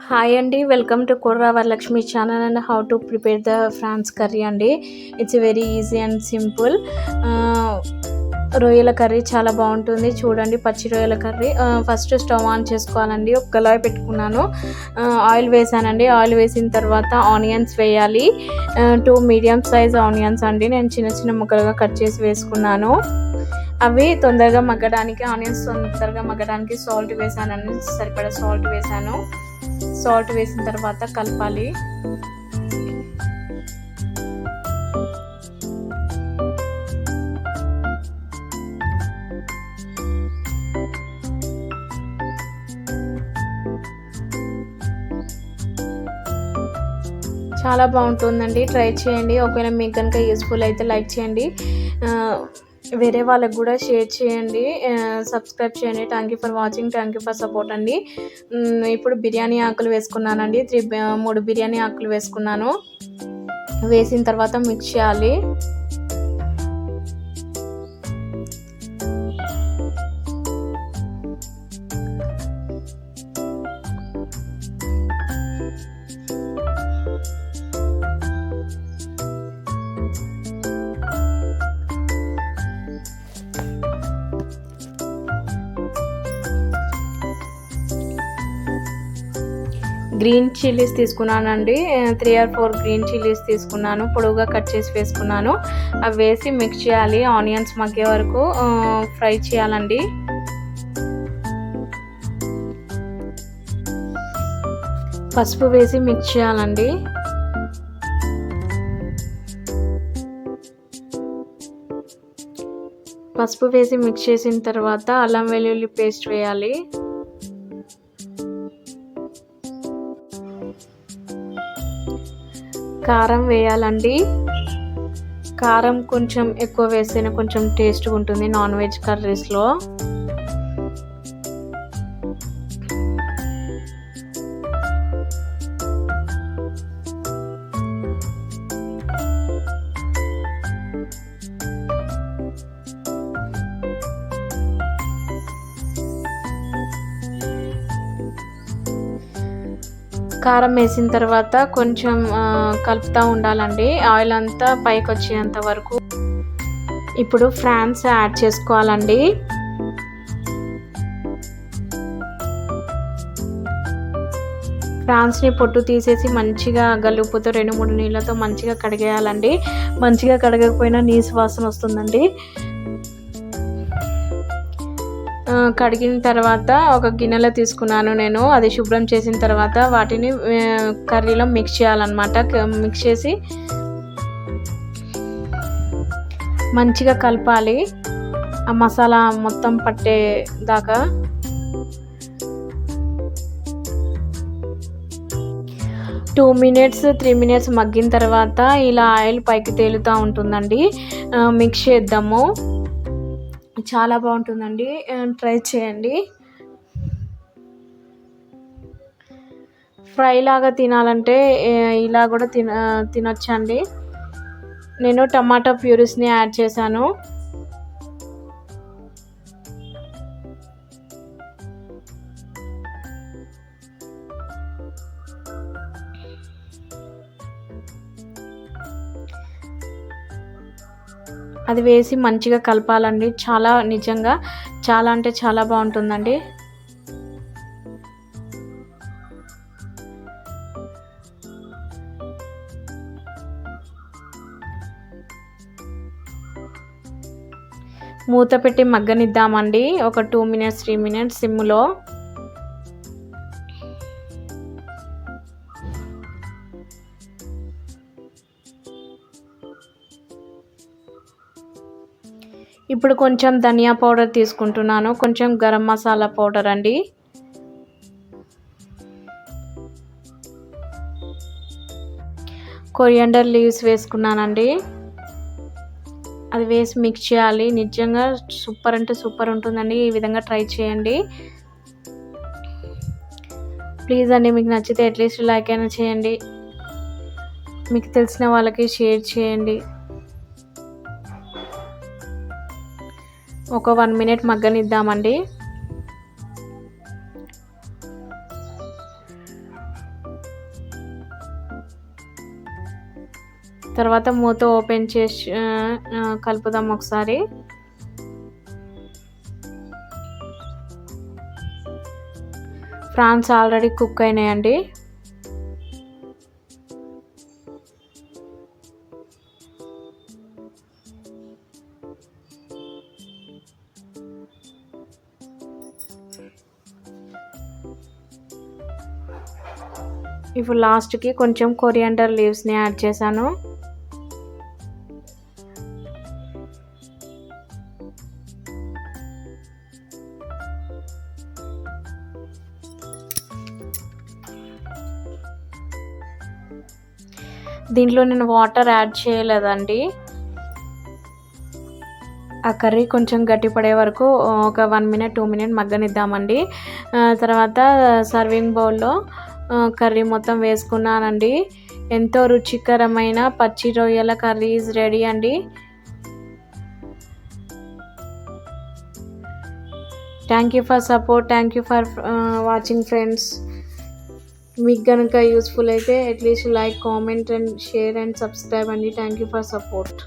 Hi అండి. Welcome to Kurra Varalakshmi channel and how to prepare the prawns curry అండి. It's very easy and simple. రొయ్యల curry చాలా బాగుంటుంది. చూడండి, పచ్చి రొయ్యల కర్రీ. ఫస్ట్ స్టవ్ ఆన్ చేసుకోవాలండి. ఒక కళాయి పెట్టుకున్నాను, ఆయిల్ వేసానండి. ఆయిల్ వేసిన తర్వాత ఆనియన్స్ వేయాలి. 2 మీడియం సైజ్ ఆనియన్స్ అండి, నేను చిన్న చిన్న ముక్కలుగా కట్ చేసి వేసుకున్నాను. అవి తొందరగా మగ్గడానికి, ఆనియన్స్ తొందరగా మగ్గడానికి సాల్ట్ వేసానండి. సరిపడా సాల్ట్ వేసాను. సాల్ట్ వేసిన తర్వాత కలపాలి. చాలా బాగుంటుందండి, ట్రై చేయండి. ఒకవేళ మీకు కనుక యూస్ఫుల్ అయితే లైక్ చేయండి, వేరే వాళ్ళకు కూడా షేర్ చేయండి, సబ్స్క్రైబ్ చేయండి. Thank you for watching, thank you for support అండి. ఇప్పుడు బిర్యానీ ఆకులు వేసుకున్నానండి. 3 బిర్యానీ ఆకులు వేసుకున్నాను. వేసిన తర్వాత మిక్స్ చేయాలి. గ్రీన్ చిల్లీస్ తీసుకున్నానండి. 3 or 4 గ్రీన్ చిల్లీస్ తీసుకున్నాను, పొడవుగా కట్ చేసి వేసుకున్నాను. అవి వేసి మిక్స్ చేయాలి. ఆనియన్స్ మగ్గే వరకు ఫ్రై చేయాలండి. పసుపు వేసి మిక్స్ చేయాలండి. పసుపు వేసి మిక్స్ చేసిన తర్వాత అల్లం వెల్లుల్లి పేస్ట్ వేయాలి. కారం వేయాలండి. కారం కొంచెం ఎక్కువ వేస్తేనే కొంచెం టేస్ట్గా ఉంటుంది నాన్ వెజ్ కర్రీస్లో. కారం వేసిన తర్వాత కొంచెం కలుపుతూ ఉండాలండి, ఆయిల్ అంతా పైకి వచ్చేంత వరకు. ఇప్పుడు ఫ్రాన్స్ యాడ్ చేసుకోవాలండి. ఫ్రాన్స్ని పొట్టు తీసేసి మంచిగా గల్లుపుతో 2-3 నీళ్ళతో మంచిగా కడిగేయాలండి. మంచిగా కడగకపోయినా నీసు వాసన వస్తుందండి. కడిగిన తర్వాత ఒక గిన్నెలో తీసుకున్నాను నేను. అది శుభ్రం చేసిన తర్వాత వాటిని కర్రీలో మిక్స్ చేయాలన్నమాట. మిక్స్ చేసి మంచిగా కలపాలి, ఆ మసాలా మొత్తం పట్టేదాకా. టూ మినిట్స్ 3 minutes మగ్గిన తర్వాత ఇలా ఆయిల్ పైకి తేలుతూ ఉంటుందండి. మిక్స్ చేద్దాము. చాలా బాగుంటుందండి, ట్రై చేయండి. ఫ్రై లాగా తినాలంటే ఇలా కూడా తినొచ్చండి. నేను టమాటా ప్యూరీస్ని యాడ్ చేశాను. అది వేసి మంచిగా కలపాలండి. నిజంగా చాలా అంటే చాలా బాగుంటుందండి. మూత పెట్టి మగ్గనిద్దామండి ఒక 2 minutes 3 minutes సిమ్లో. ఇప్పుడు కొంచెం ధనియా పౌడర్ తీసుకుంటున్నాను, కొంచెం గరం మసాలా పౌడర్ అండి. కొరియాండర్ లీవ్స్ వేసుకున్నానండి. అది వేసి మిక్స్ చేయాలి. నిజంగా సూపర్ అంటే సూపర్ ఉంటుందండి. ఈ విధంగా ట్రై చేయండి ప్లీజ్ అండి. మీకు నచ్చితే అట్లీస్ట్ లైక్ అయినా చేయండి, మీకు తెలిసిన వాళ్ళకి షేర్ చేయండి. ఒక 1 minute మగ్గనిద్దామండి. తర్వాత మూత ఓపెన్ చేసి కలుపుదాం ఒకసారి. ప్రాన్స్ ఆల్రెడీ కుక్ అయినాయండి. ఇప్పుడు లాస్ట్కి కొంచెం కొరియాండర్ లీవ్స్ని యాడ్ చేశాను. దీంట్లో నేను వాటర్ యాడ్ చేయలేదండి. ఆ కర్రీ కొంచెం గట్టిపడే వరకు ఒక 1 మినిట్ 2 మినిట్ మగ్గనిద్దామండి. తర్వాత సర్వింగ్ బౌల్లో కర్రీ మొత్తం వేసుకున్నానండి. ఎంతో రుచికరమైన పచ్చి రొయ్యల కర్రీ ఈజ్ రెడీ అండి. Thank you for support. Thank you for watching friends. మీకు కనుక యూస్ఫుల్ అయితే at least like, comment and share and subscribe అండి. Thank you for support.